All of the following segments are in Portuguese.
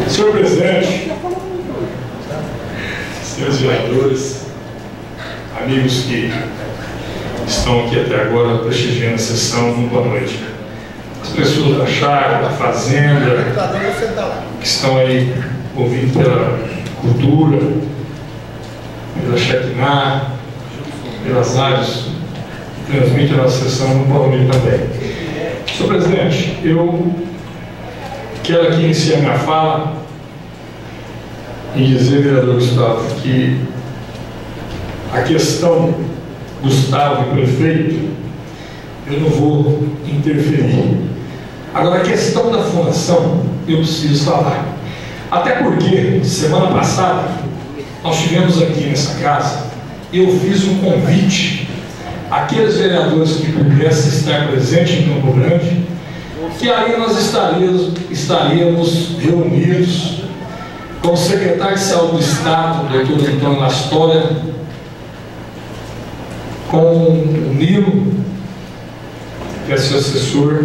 Senhor presidente, senhores vereadores, amigos que estão aqui até agora prestigiando a sessão, muito boa noite. As pessoas da chácara, da fazenda, que estão aí ouvindo pela cultura, pela Shekinah, pelas rádios que transmitem a nossa sessão, muito boa noite também. Senhor presidente, eu quero aqui iniciar minha fala e dizer, vereador Gustavo, que a questão Gustavo e prefeito, eu não vou interferir. Agora, a questão da fundação, eu preciso falar. Até porque, semana passada, nós tivemos aqui nessa casa, eu fiz um convite àqueles vereadores que pudessem estar presentes em Campo Grande, que aí nós estaríamos reunidos com o secretário de Saúde do Estado, doutor Antônio Lastória, com o Nilo, que é seu assessor,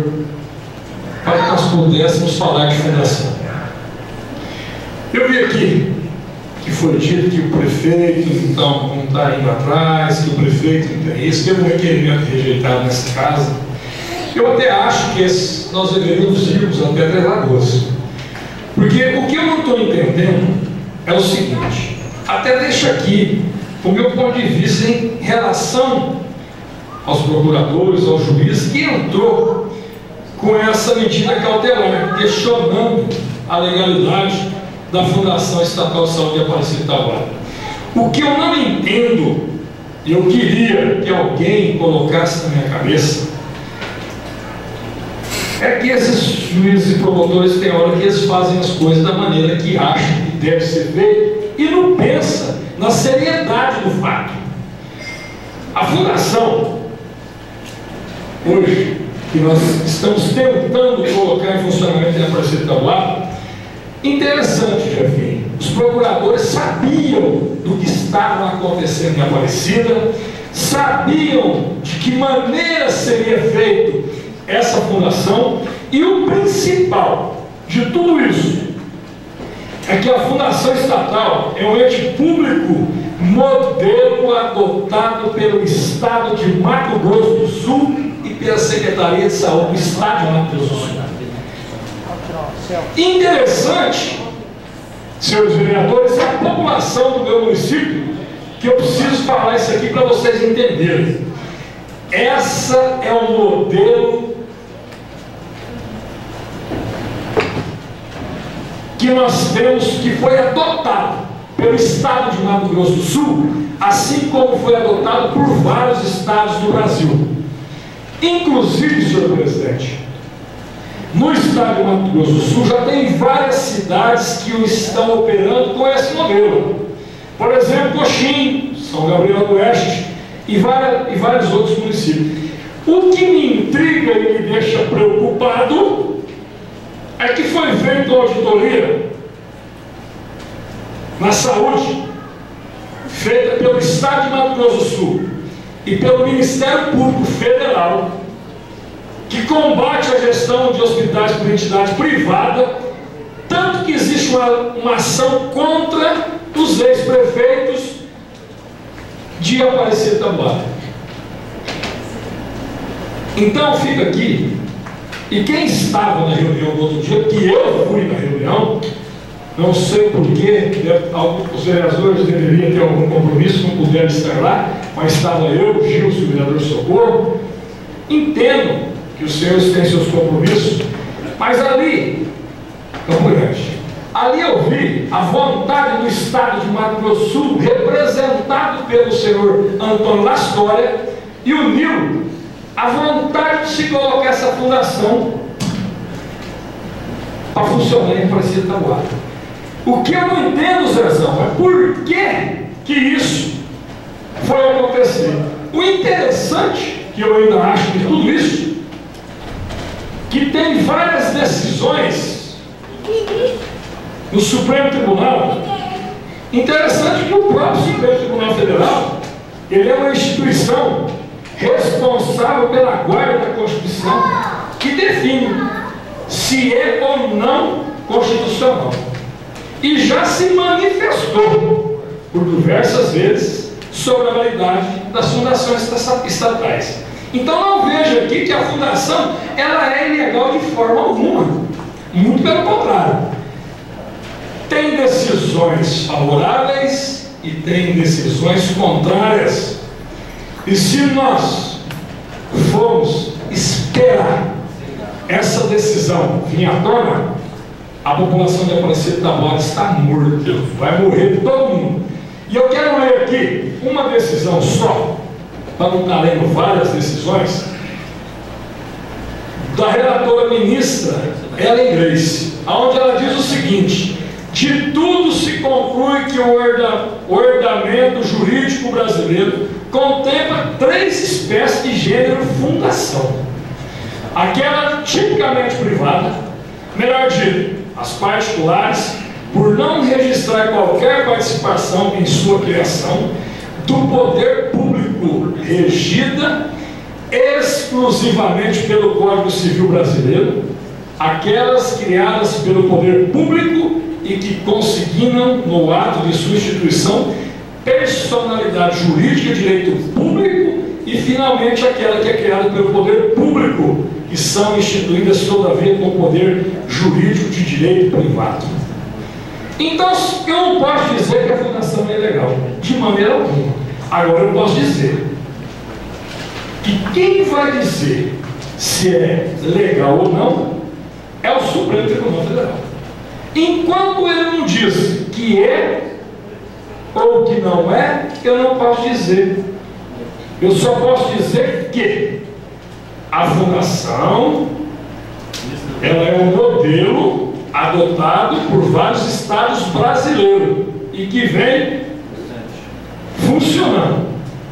para que nós pudéssemos falar de fundação. Eu vi aqui que foi dito que o prefeito então não está indo atrás, que o prefeito não tem isso, que é um requerimento rejeitado nessa casa. Eu até acho que nós deveríamos irmos até Três Lagoas. Porque o que eu não estou entendendo é o seguinte, até deixo aqui o meu ponto de vista em relação aos procuradores, ao juiz que entrou com essa medida cautelar, questionando a legalidade da Fundação Estatal de Saúde de Aparecida Taboada. O que eu não entendo, e eu queria que alguém colocasse na minha cabeça, é que esses juízes e promotores têm hora que eles fazem as coisas da maneira que acham que deve ser feito e não pensa na seriedade do fato. A fundação, hoje, que nós estamos tentando colocar em funcionamento em Aparecida Taboada, interessante, Jefinho, os procuradores sabiam do que estava acontecendo em Aparecida, sabiam de que maneira seria feito essa fundação, e o principal de tudo isso é que a Fundação Estatal é um ente público modelo adotado pelo Estado de Mato Grosso do Sul e pela Secretaria de Saúde do Estado de Mato Grosso do Sul. Interessante, senhores vereadores, a população do meu município, que eu preciso falar isso aqui para vocês entenderem. Essa é o modelo que nós temos, que foi adotado pelo Estado de Mato Grosso do Sul, assim como foi adotado por vários estados do Brasil. Inclusive, senhor presidente, no estado de Mato Grosso do Sul já tem várias cidades que estão operando com esse modelo. Por exemplo, Coxim, São Gabriel do Oeste e vários outros municípios. O que me intriga e me deixa preocupado é que foi feita uma auditoria na saúde, feita pelo Estado de Mato Grosso do Sul e pelo Ministério Público Federal, que combate a gestão de hospitais por entidade privada, tanto que existe uma ação contra os ex-prefeitos de Aparecida Taboada. Então fica aqui, e quem estava na reunião do outro dia, que eu fui na reunião, não sei porquê, os vereadores deveriam ter algum compromisso, não puderam estar lá, mas estava eu, o Gilson, o vereador Socorro. Entendo que os senhores têm seus compromissos, mas ali, Campo Grande, ali eu vi a vontade do Estado de Mato Grosso do Sul, representado pelo senhor Antônio Lastória, e o Nilo, a vontade de se colocar essa fundação para funcionar em Aparecida Taboada. O que eu não entendo, Zezão, é por que isso foi acontecer. O interessante, que eu ainda acho de tudo isso, que tem várias decisões no Supremo Tribunal. Interessante que o próprio Supremo Tribunal Federal, ele é uma instituição responsável pela guarda da Constituição, que define se é ou não constitucional. e já se manifestou por diversas vezes sobre a validade das fundações estatais. Então não vejo aqui que a fundação ela é ilegal de forma alguma, muito pelo contrário. Tem decisões favoráveis e tem decisões contrárias, e se nós formos esperar essa decisão vir à tona, a população de Aparecida de Taboada está morta, vai morrer todo mundo. E eu quero ler aqui uma decisão só, para não estar lendo várias decisões, da relatora ministra Ellen Grace, onde ela diz o seguinte: de tudo se conclui que o ordenamento jurídico brasileiro contempla 3 espécies de gênero fundação: aquela tipicamente privada, melhor dito, as particulares, por não registrar qualquer participação em sua criação, do poder público regida exclusivamente pelo Código Civil Brasileiro, aquelas criadas pelo poder público e que consignam no ato de sua instituição personalidade jurídica de direito público, e finalmente aquela que é criada pelo poder público, que são instituídas todavia com poder jurídico de direito privado. Então eu não posso dizer que a fundação é ilegal, de maneira alguma. Agora eu posso dizer que quem vai dizer se é legal ou não é o Supremo Tribunal Federal. Enquanto ele não diz que é ou que não é, eu não posso dizer. Eu só posso dizer que a fundação ela é um modelo adotado por vários estados brasileiros e que vem funcionando,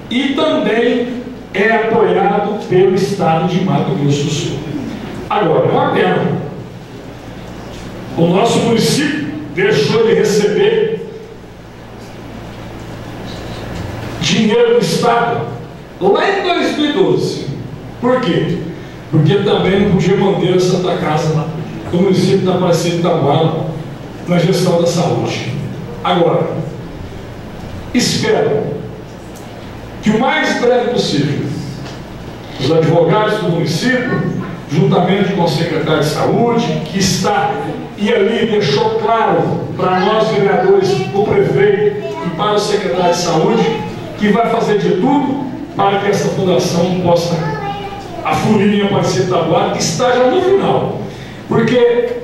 e também é apoiado pelo estado de Mato Grosso do Sul. Agora, é uma pena, o nosso município deixou de receber dinheiro do estado lá em 2012. Por quê? Porque também não podia manter a Santa Casa do município da Aparecida de Taboada na gestão da saúde. Agora, espero que o mais breve possível os advogados do município, juntamente com o secretário de saúde, que está e ali deixou claro para nós vereadores, o prefeito e para o secretário de saúde, que vai fazer de tudo para que essa fundação possa afluir em Aparecida de Taboada, que está já no final. Porque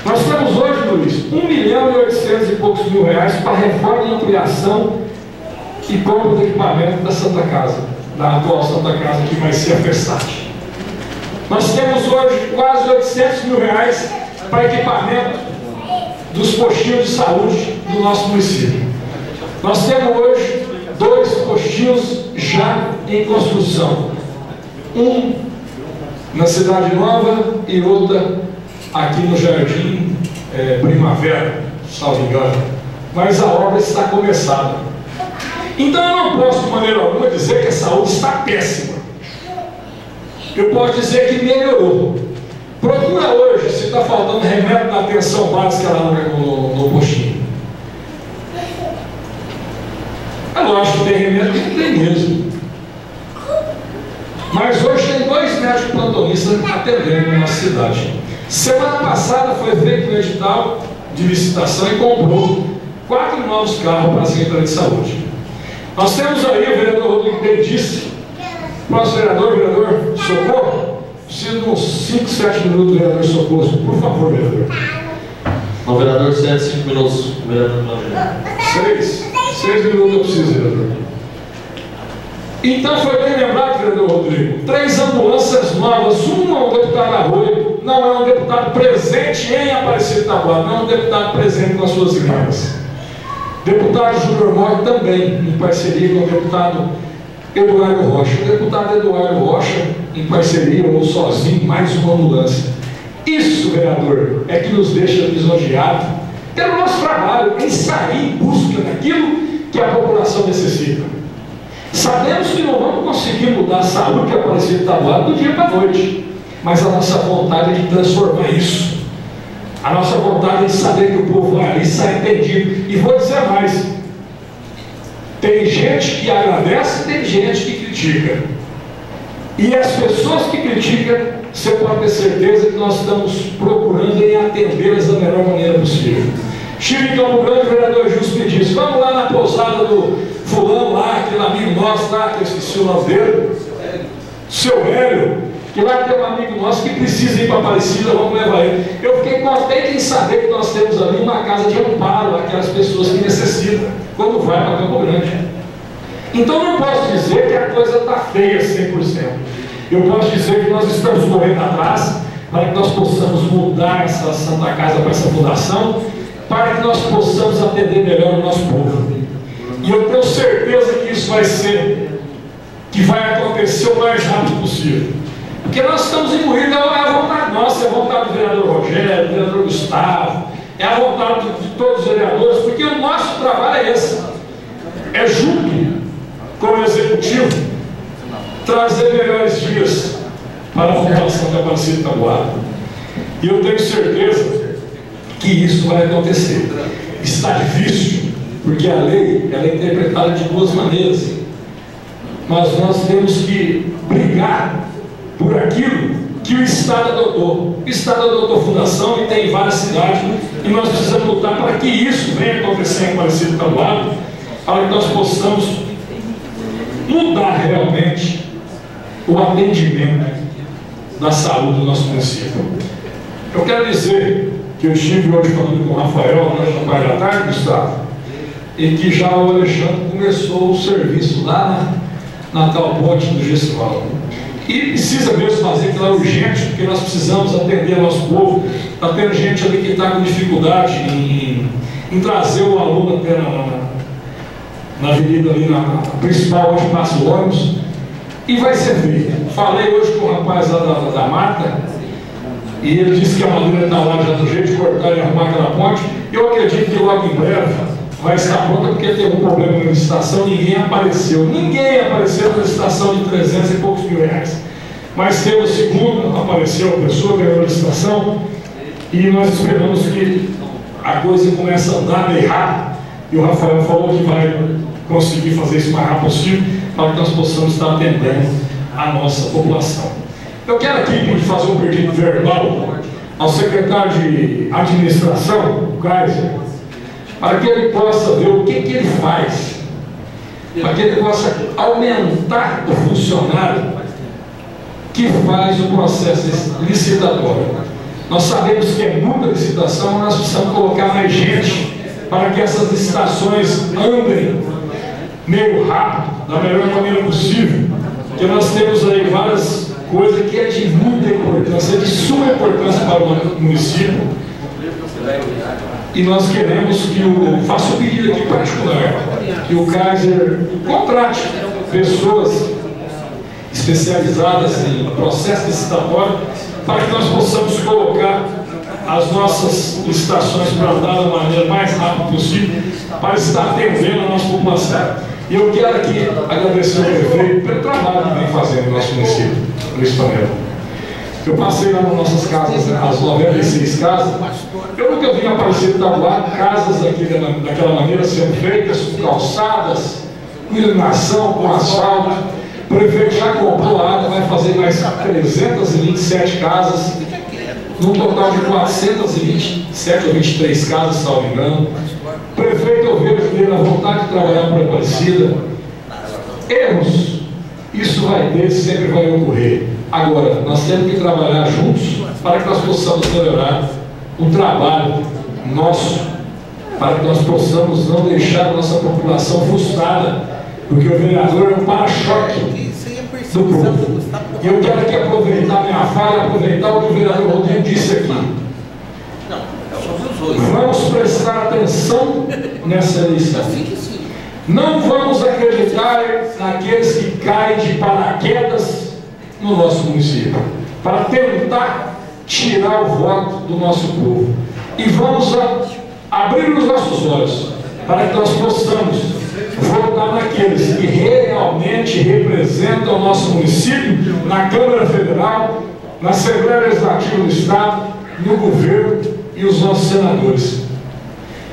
nós temos hoje, Luiz, 1.800.000 e poucos mil reais para reforma e ampliação e compra de equipamento da Santa Casa, da atual Santa Casa, que vai ser a Fersat. Nós temos hoje quase 800 mil reais para equipamento dos postinhos de saúde do nosso município. Nós temos hoje 2 postinhos já em construção. Um na Cidade Nova e outra aqui no Jardim Primavera, salvo engano. Mas a obra está começada. Então eu não posso de maneira alguma dizer que a saúde está péssima. Eu posso dizer que melhorou. Procura hoje se está faltando remédio na atenção básica lá no postinho. É lógico que tem remédio que não tem mesmo. Mas hoje tem 2 médicos plantonistas atendendo na nossa cidade. Semana passada foi feito um edital de licitação e comprou 4 novos carros para a Secretaria de Saúde. Nós temos aí o vereador Rodrigo disse, nosso vereador Socorro, preciso de uns 5, 7 minutos, vereador Socorro, por favor, vereador. Não, vereador, 5 minutos, vereador. 6 minutos eu preciso, vereador. Então foi bem lembrado, vereador Rodrigo, 3 ambulâncias novas, uma é um deputado Arroio, não é um deputado presente em Aparecida de Taboada, não é um deputado presente com as suas emendas. Deputado Júnior Mori também, em parceria com o deputado Eduardo Rocha. O deputado Eduardo Rocha, em parceria ou sozinho, mais uma ambulância. Isso, vereador, é que nos deixa lisonjeados pelo nosso trabalho em sair em busca daquilo que a população necessita. Sabemos que não vamos conseguir mudar a saúde que Aparecida de Taboada do dia para a noite, mas a nossa vontade é de transformar isso. A nossa vontade é de saber que o povo vai ali sai entendido. E vou dizer mais: tem gente que agradece, tem gente que critica. E as pessoas que criticam, você pode ter certeza que nós estamos procurando em atendê-las da melhor maneira possível. Estive em Campo Grande, o vereador Justo me disse: vamos lá na pousada do fulano lá, aquele amigo nosso lá, que eu esqueci o nome dele, seu Hélio, que lá tem um amigo nosso que precisa ir para Aparecida, vamos levar ele. Eu fiquei contente em saber que nós temos ali uma casa de amparo aquelas pessoas que necessitam quando vai para Campo Grande. Então não posso dizer que a coisa está feia 100%. Eu posso dizer que nós estamos correndo atrás para que nós possamos mudar essa Santa Casa para essa fundação, para que nós possamos atender melhor o nosso povo. E eu tenho certeza que isso vai ser, que vai acontecer o mais rápido possível. Porque nós estamos imbuídos, é a vontade nossa, é a vontade do vereador Rogério, do vereador Gustavo, é a vontade de todos os vereadores, porque o nosso trabalho é esse. É junto com o Executivo trazer melhores dias para a fundação da Aparecida de Taboada. E eu tenho certeza que isso vai acontecer. Está difícil, porque a lei ela é interpretada de duas maneiras. Mas nós temos que brigar por aquilo que o Estado adotou. O Estado adotou fundação e tem em várias cidades, e nós precisamos lutar para que isso venha acontecer em Aparecida de Taboada, para que nós possamos mudar realmente o atendimento da saúde do nosso município. Eu quero dizer que eu estive hoje falando com o Rafael na parte da tarde, Gustavo, e que já o Alexandre começou o serviço lá na tal ponte do Gessival. E precisa mesmo fazer aquilo é urgente, porque nós precisamos atender o nosso povo. Está tendo gente ali que está com dificuldade em trazer o aluno até na avenida ali, na principal, onde passa o ônibus, e vai ser feito. Falei hoje com o rapaz lá da Mata, e ele disse que a madeira está lá já do jeito de cortar e arrumar aquela ponte. Eu acredito que logo em breve vai estar pronta, porque teve um problema na licitação, ninguém apareceu na licitação de 300 e poucos mil reais. Mas teve o segundo, apareceu a pessoa, ganhou a licitação, e nós esperamos que a coisa comece a andar bem rápido, e o Rafael falou que vai conseguir fazer isso o mais rápido possível, para que nós possamos estar atendendo a nossa população. Eu quero aqui fazer um pedido verbal ao secretário de administração, o Kaiser, para que ele possa ver o que ele faz, para que ele possa aumentar o funcionário que faz o processo licitatório. Nós sabemos que é muita licitação, nós precisamos colocar mais gente para que essas licitações andem meio rápido, da melhor maneira possível, porque nós temos aí várias coisas que é de muita importância, de suma importância para o município, e nós queremos que faça um pedido aqui particular, que o Kaiser contrate pessoas especializadas em processo licitatório, para que nós possamos colocar as nossas licitações para andar da maneira mais rápida possível, para estar atendendo a nossa população. E eu quero aqui agradecer ao prefeito pelo trabalho que vem fazendo no nosso município, Luiz Panelo. Eu passei lá nas nossas casas, né, as 96 casas, eu nunca vi Aparecida de Taboada casas daquela maneira sendo feitas, com calçadas, com iluminação, com asfalto. O prefeito já comprou a área, vai fazer mais 327 casas, num total de 427 ou 23 casas, se não me engano. O prefeito, eu vejo dele a vontade de trabalhar para a Aparecida. Erros, isso vai ter, sempre vai ocorrer. Agora, nós temos que trabalhar juntos para que nós possamos melhorar o trabalho nosso, para que nós possamos não deixar a nossa população frustrada, porque o vereador é um para-choque do povo. E eu quero aqui aproveitar minha fala, aproveitar o que o vereador Rodrigo disse aqui. Vamos prestar atenção nessa eleição. Não vamos acreditar naqueles que caem de paraquedas no nosso município, para tentar tirar o voto do nosso povo. E vamos abrir os nossos olhos, para que nós possamos votar naqueles que realmente representam o nosso município, na Câmara Federal, na Assembleia Legislativa do Estado, no governo e os nossos senadores.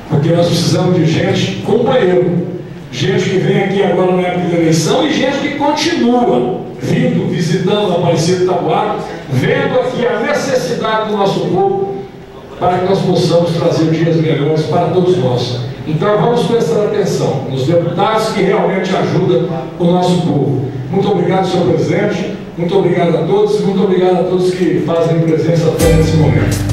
Porque nós precisamos de gente companheiro, gente que vem aqui agora na época da eleição e gente que continua vindo, visitando a Aparecida do Taboado, vendo aqui a necessidade do nosso povo para que nós possamos trazer dias melhores para todos nós. Então vamos prestar atenção nos deputados que realmente ajudam o nosso povo. Muito obrigado, senhor presidente, muito obrigado a todos, muito obrigado a todos que fazem presença até nesse momento.